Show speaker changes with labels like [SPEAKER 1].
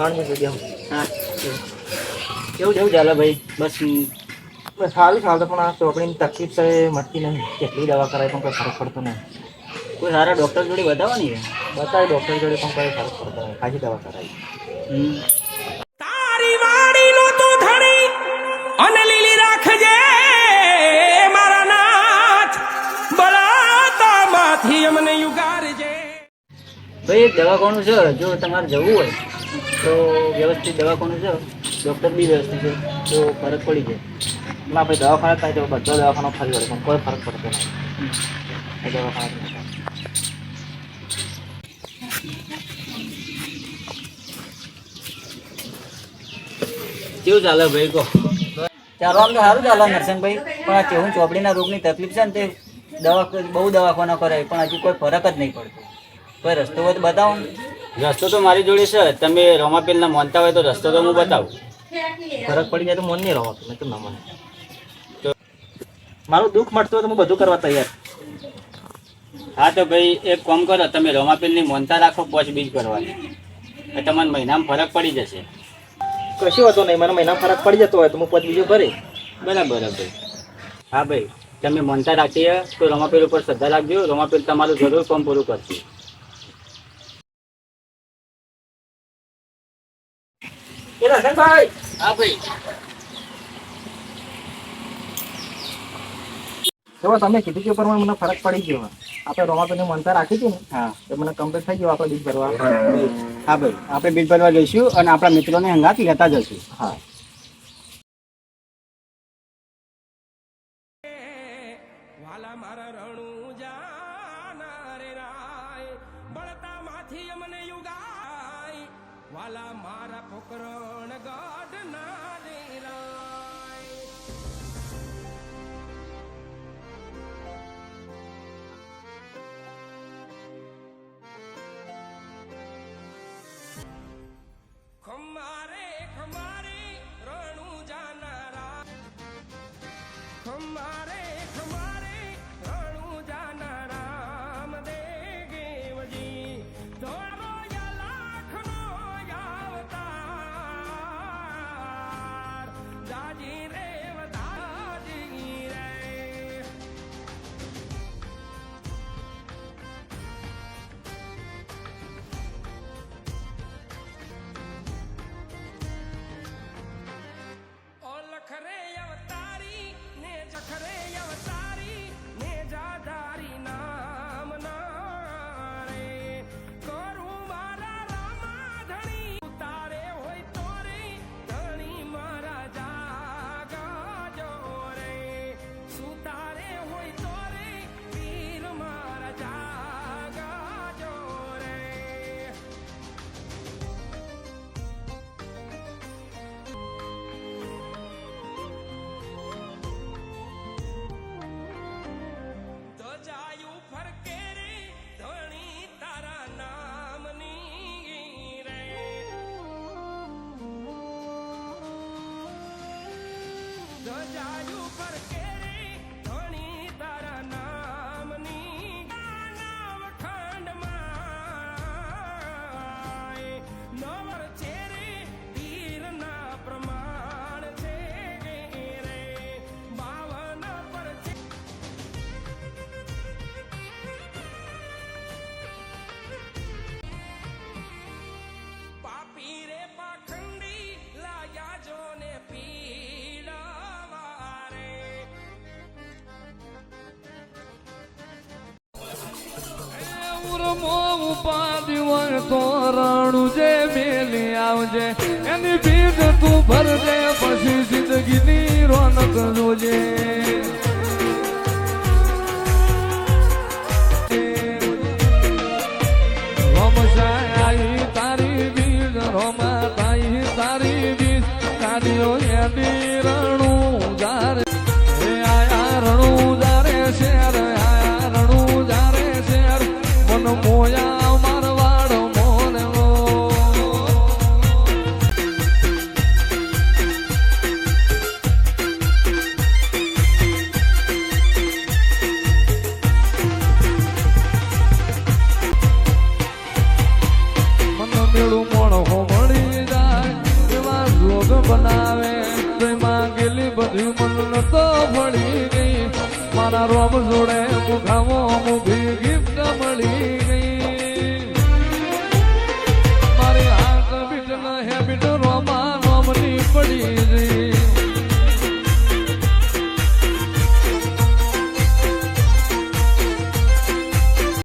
[SPEAKER 1] હા કેવું કેવું ચાલે ભાઈ? બસ
[SPEAKER 2] સારું ચાલતું પણ આ ચોકડીની તકલીફ છે મળતી નહીં. કેટલી દવા કરાય પણ કોઈ ફરક પડતો નહીં.
[SPEAKER 1] કોઈ સારા ડૉક્ટર જોડે બતાવવાની છે.
[SPEAKER 2] બતાવી ડૉક્ટર જોડે પણ કોઈ ફરક પડતો નહીં. ખાલી દવા કરાવી.
[SPEAKER 3] તારી વાડીનો તું ધણી અને લીલી રાખજે મારા નાથ બળાતામાંથી અમને યુગારજે.
[SPEAKER 1] ભાઈ એક દવાખાનું છે, જો તમારે જવું હોય તો વ્યવસ્થિત દવાખાનું છે, ડૉક્ટર બી વ્યવસ્થિત છે, તો ફરક પડી જાય.
[SPEAKER 2] ના ભાઈ દવાખાના થાય તો બધા દવાખાનો ફરી વળે પણ કોઈ ફરક પડતો નહીં. એ દવાખાના
[SPEAKER 1] કેવું ચાલે ભાઈ કહો?
[SPEAKER 2] ચાલો આમ તો સારું ચાલે નરસિંહભાઈ, પણ આ કેવું ચોપડીના રોગની તકલીફ છે ને તે બહુ દવાખાના કરાય પણ હજી કોઈ ફરક જ નહીં પડતો. કોઈ રસ્તો હોય તો બતાવો ને.
[SPEAKER 1] રસ્તો તો મારી જોડે છે, તમે રોમાપીલના માનતા હોય તો રસ્તો તો હું બતાવું.
[SPEAKER 2] ફરક પડી જાય તો મન નહીં રહો મેં કેમ ના મને. મારું દુઃખ મળતું હોય તો હું બધું કરવા તૈયાર.
[SPEAKER 1] હા તો ભાઈ એક કામ કરો, તમે રોમાપીલની માનતા રાખો, પોચ બીજ કરવાની, તમને મહિનામાં ફરક પડી જશે.
[SPEAKER 2] કશું હતો નહીં, મને મહિના ફરક પડી જતો હોય તો હું પોત બીજો ભરી.
[SPEAKER 1] બરાબર ભાઈ. હા ભાઈ તમે માનતા રાખીએ તો રોમાપીલ ઉપર શ્રદ્ધા રાખજો, રોમાપીલ તમારું જરૂર કામ પૂરું કરશે.
[SPEAKER 2] નરસિંહભાઈ
[SPEAKER 1] હા ભાઈ.
[SPEAKER 2] જો તમે કીધું કે પ્રમાણે મને ફરક પડી ગયો. આપણે રોમાપીલની માનતા રાખી હતી ને
[SPEAKER 1] હા
[SPEAKER 2] તો મને કમ્પ્લીટ થઈ ગયું. આપણે બીજ ભરવા.
[SPEAKER 1] હા ભાઈ આપણે બીજ ભરવા જઈશું અને આપણા મિત્રોને હંગાત લેતા જઈશું.
[SPEAKER 2] હા
[SPEAKER 3] વાલા મારા રણુ જાના રે રાય બળતામાંથી અમને યુગાય વાલા મારા પોકરણ ગઢ ના રે રાય. ખમારે ખમારે રણુ જાનારા ખમારે ખમારે રણુ જાનારામ દેવજી ધોળો લાખનો અવતાર જાજી રે વદાજી રે. ઓલખરે અવતારી ને જખરે અવતારી ને જાધારી નામ ના રે કરું મારા રામા ધણી ઉતારે હોય તો રે ધણી મારા જાગજો રે સુતારે હોય તો રે વીર મારા જાગજો રે. ધજાયું ફરકે રે ધણી તારા નામની રે ધજાયું ફરકે રે ધણી તારા નામની નામ ખંડમાં નવર છે રે વીરના પ્રમાણ છે રે બાવન પર છે. પાપી રે પાખંડી લાયા જો ને પીડાવા રે.
[SPEAKER 4] ઉરમો ઉપાડી હોય તો રણું જે મેલી આવજે એની ભીડ તું ભરજે પછી જિંદગીની રોનક જોજે. રોમસાઈ તારી ભીડ રોમા તાઈ તારી ભીડ કાઢ્યો એની રણું જારે આયા રણું જારે શેર આયા રણું જારે શેર મન મોયા મારવાડ મોરલો. બનાવે તે માંગેલી બધી મન તો ફળી ગઈ મારા રોમ જોડે મુખામો મુભી ગિફ્ટ મળી